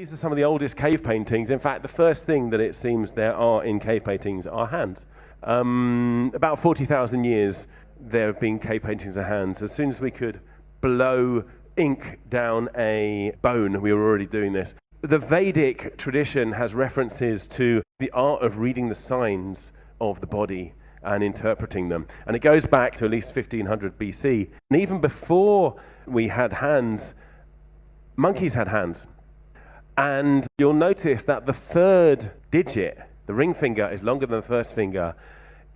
These are some of the oldest cave paintings. In fact, the first thing that it seems there are in cave paintings are hands. About 40,000 years there have been cave paintings of hands. As soon as we could blow ink down a bone, we were already doing this. The Vedic tradition has references to the art of reading the signs of the body and interpreting them. And it goes back to at least 1500 BC. And even before we had hands, monkeys had hands. And you'll notice that the third digit, the ring finger, is longer than the first finger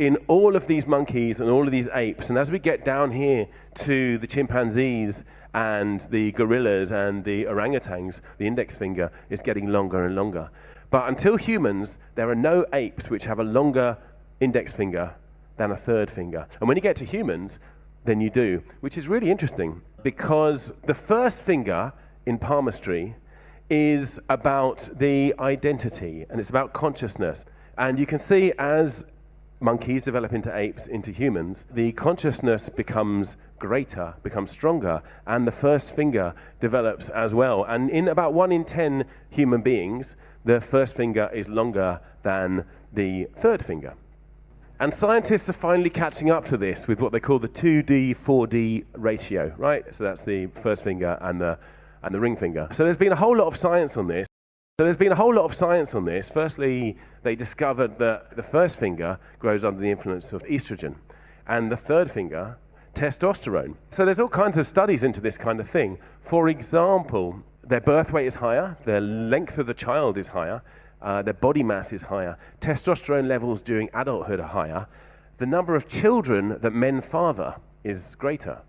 in all of these monkeys and all of these apes. And as we get down here to the chimpanzees and the gorillas and the orangutans, the index finger is getting longer and longer. But until humans, there are no apes which have a longer index finger than a third finger. And when you get to humans, then you do, which is really interesting because the first finger in palmistry is about the identity and it's about consciousness. And you can see as monkeys develop into apes, into humans, the consciousness becomes greater, becomes stronger, and the first finger develops as well. And in about 1 in 10 human beings, the first finger is longer than the third finger. And scientists are finally catching up to this with what they call the 2D, 4D ratio, right? So that's the first finger and the ring finger. So there's been a whole lot of science on this. Firstly, they discovered that the first finger grows under the influence of estrogen, and the third finger, testosterone. So there's all kinds of studies into this kind of thing. For example, their birth weight is higher, their length of the child is higher, their body mass is higher, testosterone levels during adulthood are higher, the number of children that men father is greater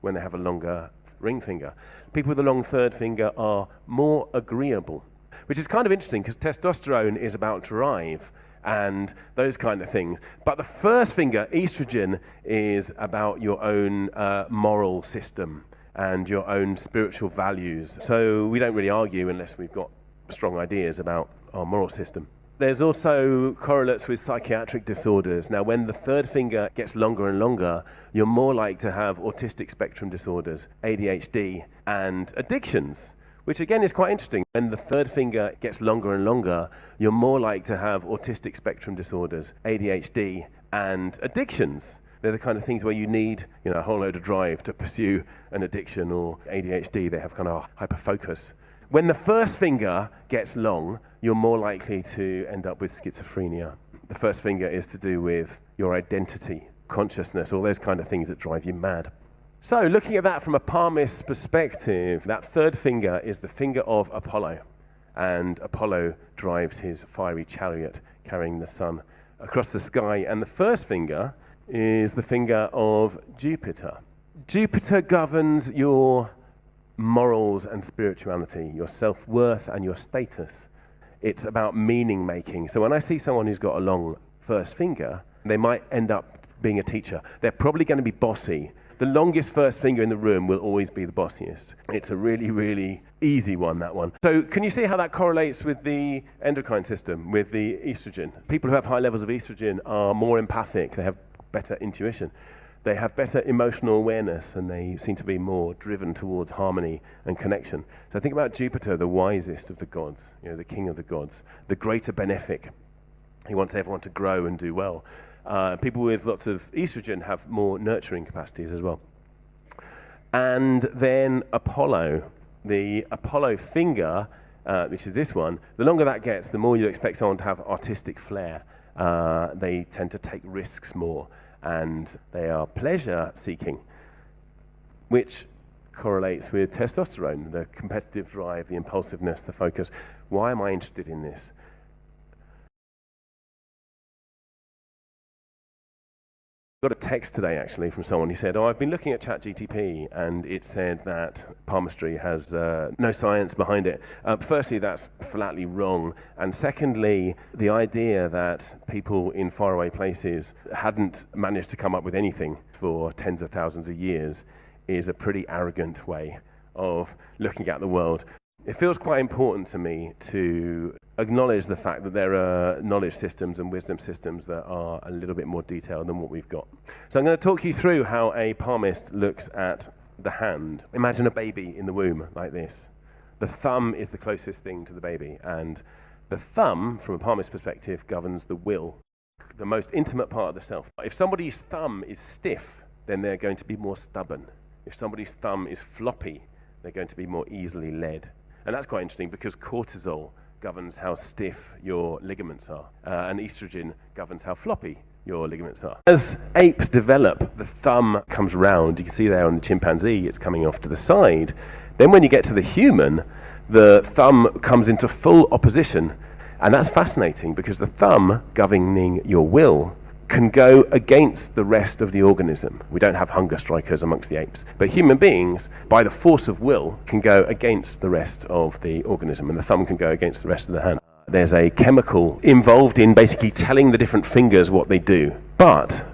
when they have a longer ring finger. People with a long third finger are more agreeable, which is kind of interesting because testosterone is about drive and those kind of things. But the first finger, estrogen, is about your own moral system and your own spiritual values. So we don't really argue unless we've got strong ideas about our moral system. There's also correlates with psychiatric disorders. Now, when the third finger gets longer and longer, you're more likely to have autistic spectrum disorders, ADHD, and addictions, which again is quite interesting. When the third finger gets longer and longer, you're more likely to have autistic spectrum disorders, ADHD, and addictions. They're the kind of things where you need, a whole load of drive to pursue an addiction, or ADHD, they have kind of hyperfocus. When the first finger gets long, you're more likely to end up with schizophrenia. The first finger is to do with your identity, consciousness, all those kind of things that drive you mad. So looking at that from a palmist perspective, that third finger is the finger of Apollo. And Apollo drives his fiery chariot carrying the sun across the sky. And the first finger is the finger of Jupiter. Jupiter governs your morals and spirituality, your self-worth and your status. It's about meaning making. So when I see someone who's got a long first finger, they might end up being a teacher. They're probably going to be bossy. The longest first finger in the room will always be the bossiest. It's a really, really easy one, that one. So can you see how that correlates with the endocrine system, with the estrogen? People who have high levels of estrogen are more empathic. They have better intuition. They have better emotional awareness, and they seem to be more driven towards harmony and connection. So think about Jupiter, the wisest of the gods, the king of the gods, the greater benefic. He wants everyone to grow and do well. People with lots of estrogen have more nurturing capacities as well. And then Apollo, the Apollo finger, which is this one, the longer that gets, the more you expect someone to have artistic flair. They tend to take risks more, and they are pleasure-seeking, which correlates with testosterone, the competitive drive, the impulsiveness, the focus. Why am I interested in this? I got a text today actually from someone who said, I've been looking at ChatGTP and it said that palmistry has no science behind it. Firstly, that's flatly wrong. And secondly, the idea that people in faraway places hadn't managed to come up with anything for tens of thousands of years is a pretty arrogant way of looking at the world. It feels quite important to me to acknowledge the fact that there are knowledge systems and wisdom systems that are a little bit more detailed than what we've got. So I'm going to talk you through how a palmist looks at the hand. Imagine a baby in the womb like this. The thumb is the closest thing to the baby, and the thumb, from a palmist perspective, governs the will, the most intimate part of the self. If somebody's thumb is stiff, then they're going to be more stubborn. If somebody's thumb is floppy, they're going to be more easily led. And that's quite interesting because cortisol governs how stiff your ligaments are, and estrogen governs how floppy your ligaments are. As apes develop, the thumb comes round. You can see there on the chimpanzee, it's coming off to the side. Then when you get to the human, the thumb comes into full opposition. And that's fascinating because the thumb, governing your will, can go against the rest of the organism. We don't have hunger strikers amongst the apes. But human beings, by the force of will, can go against the rest of the organism, and the thumb can go against the rest of the hand. There's a chemical involved in basically telling the different fingers what they do. But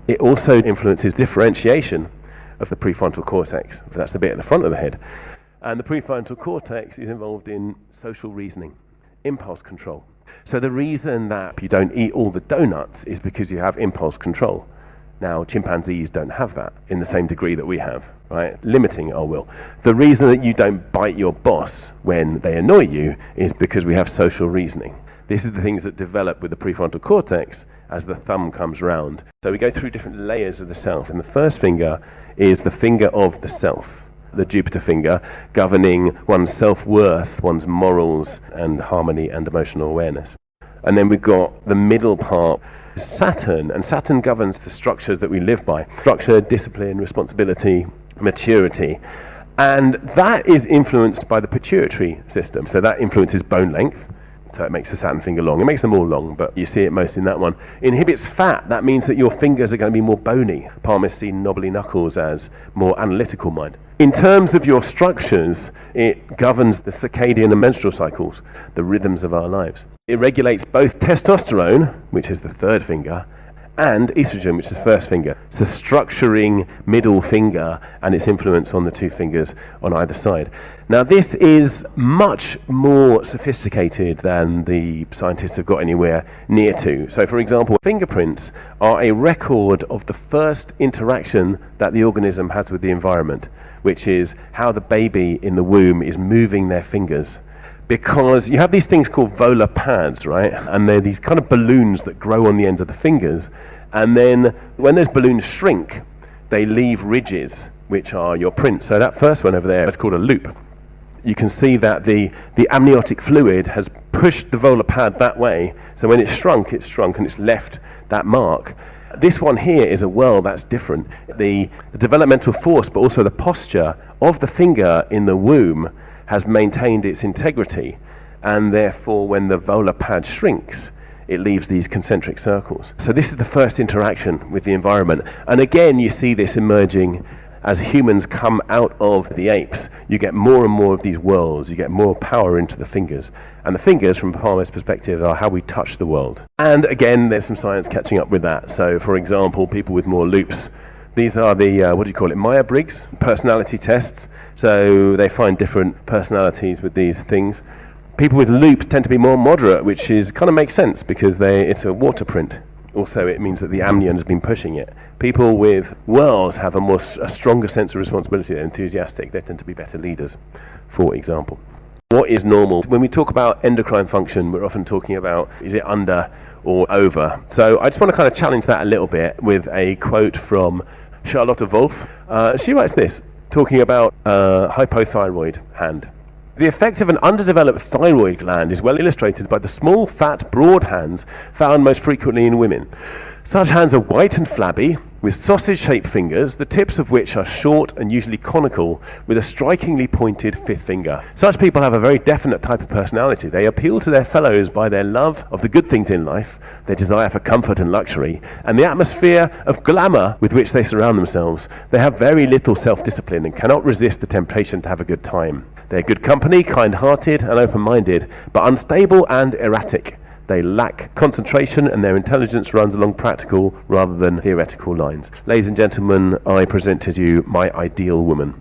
it also influences differentiation of the prefrontal cortex. That's the bit at the front of the head. And the prefrontal cortex is involved in social reasoning, impulse control. So the reason that you don't eat all the donuts is because you have impulse control. Now, chimpanzees don't have that in the same degree that we have, right? Limiting our will. The reason that you don't bite your boss when they annoy you is because we have social reasoning. This is the things that develop with the prefrontal cortex as the thumb comes round. So we go through different layers of the self. And the first finger is the finger of the self, the Jupiter finger, governing one's self-worth, one's morals, and harmony and emotional awareness. And then we've got the middle part, Saturn, and Saturn governs the structures that we live by. Structure, discipline, responsibility, maturity. And that is influenced by the pituitary system. So that influences bone length. So it makes the Saturn finger long. It makes them all long, but you see it most in that one. Inhibits fat. That means that your fingers are going to be more bony. Palmists see knobbly knuckles as more analytical mind. In terms of your structures, it governs the circadian and menstrual cycles, the rhythms of our lives. It regulates both testosterone, which is the third finger, and estrogen, which is the first finger. It's a structuring middle finger and its influence on the two fingers on either side. Now, this is much more sophisticated than the scientists have got anywhere near to. So, for example, fingerprints are a record of the first interaction that the organism has with the environment, which is how the baby in the womb is moving their fingers. Because you have these things called volar pads, right? And they're these kind of balloons that grow on the end of the fingers. And then when those balloons shrink, they leave ridges, which are your prints. So that first one over there is called a loop. You can see that the amniotic fluid has pushed the volar pad that way. So when it's shrunk and it's left that mark. This one here is a well that's different. The developmental force, but also the posture of the finger in the womb has maintained its integrity, and therefore when the volar pad shrinks, it leaves these concentric circles. So this is the first interaction with the environment. And again, you see this emerging as humans come out of the apes. You get more and more of these whirls, you get more power into the fingers. And the fingers, from a palmist perspective, are how we touch the world. And again, there's some science catching up with that. So for example, people with more loops, these are the, Myers-Briggs personality tests. So they find different personalities with these things. People with loops tend to be more moderate, which is kind of makes sense because it's a water print. Also, it means that the amnion has been pushing it. People with whirls have a stronger sense of responsibility. They're enthusiastic. They tend to be better leaders, for example. What is normal? When we talk about endocrine function, we're often talking about, is it under or over? So I just want to kind of challenge that a little bit with a quote from Charlotte Wolf. She writes this, talking about hypothyroid hand. The effect of an underdeveloped thyroid gland is well illustrated by the small, fat, broad hands found most frequently in women. Such hands are white and flabby, with sausage-shaped fingers, the tips of which are short and usually conical, with a strikingly pointed fifth finger. Such people have a very definite type of personality. They appeal to their fellows by their love of the good things in life, their desire for comfort and luxury, and the atmosphere of glamour with which they surround themselves. They have very little self-discipline and cannot resist the temptation to have a good time. They're good company, kind-hearted and open-minded, but unstable and erratic. They lack concentration and their intelligence runs along practical rather than theoretical lines. Ladies and gentlemen, I present to you my ideal woman.